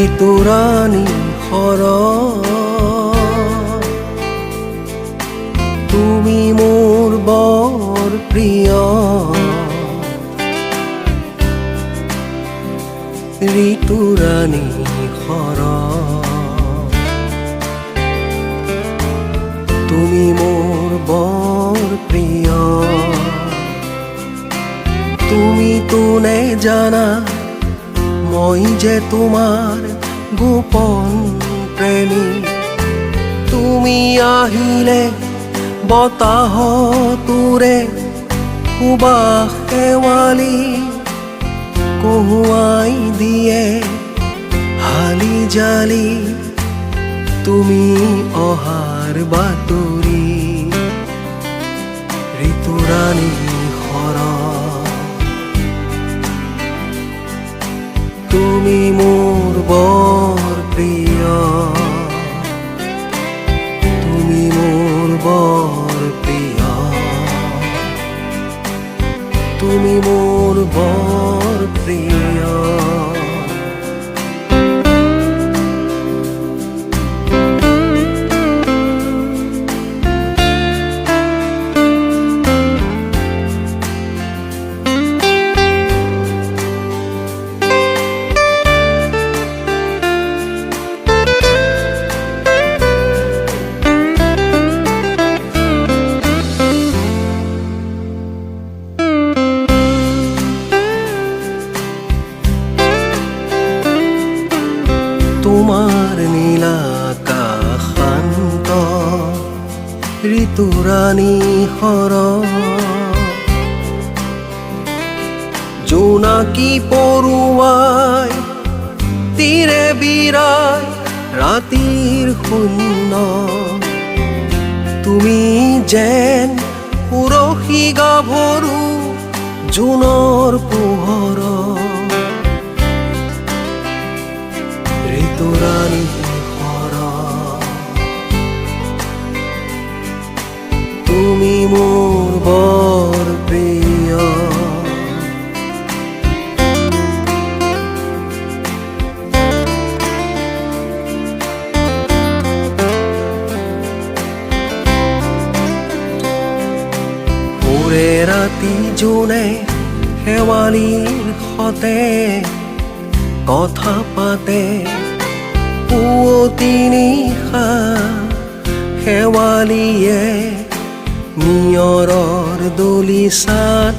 ঋতুৰাণী শৰৎ, তুমি মোৰ বৰ প্ৰিয়। ঋতুৰাণী শৰৎ, তুমি মোৰ বৰ প্ৰিয়। তুমিতো নেজানা মই যে তোমাৰ গোপন প্ৰেমী। তুমি আহিলে বতাহতোৰে সুবাস শেৱালি কহুৱাই দিয়ে হালি জালি। তুমি অহাৰ বাতৰি ঋতুৰাণী শৰৎ, তুমি মোৰ বৰ প্ৰিয়। তুমি মোৰ বৰ প্ৰিয়, তুমি মোৰ বৰ প্ৰিয়। তোমাৰ নীলাকাশ শান্ত ঋতুৰাণী শৰৎ, জোনাকী পৰুৱাই তীৰে বিৰাই ৰাতিৰ শূন্য। তুমি যেন পুৰশী গাভৰু জোনৰ পোহৰত। ঋতুৰাণী শৰৎ, তুমি মোৰ বৰ প্ৰিয়। ওৰে ৰাতি জোনে শেৱালিৰ সতে কথা পাতে। পুৱতি নিশা শেৱালিয়ে নিয়ৰৰ দলিচাত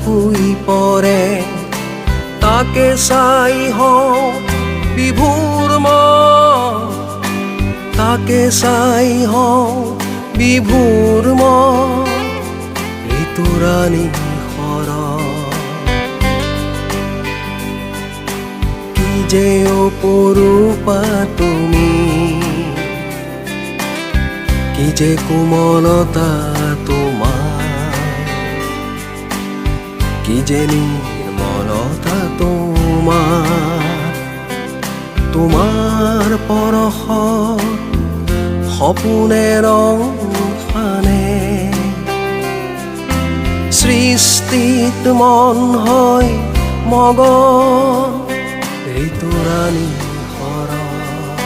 শুই পৰে। তাকে চাই হওঁ বিভোৰ মন, তাকে চাই হওঁ বিভোৰ মন। ঋতুৰাণী শৰৎ, কি যে অপৰূপা তুমি, কি যে কোমলতা তোমাৰ, কি যে নিৰ্মলতা তোমাৰ। তোমাৰ পৰশত সপোনে ৰং সানে, সৃষ্টিত মন হয় মগন। ঋতুৰাণী শৰৎ,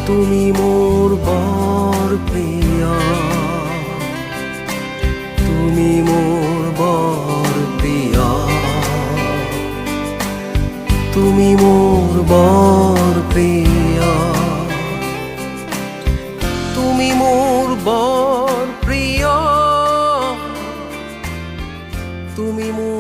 তুমি মোৰ বৰ প্ৰিয়। তুমি মোৰ বৰ প্ৰিয়, তুমি মোৰ বৰ প্ৰিয়। তুমি মোৰ বৰ প্ৰিয়, তুমি মোৰ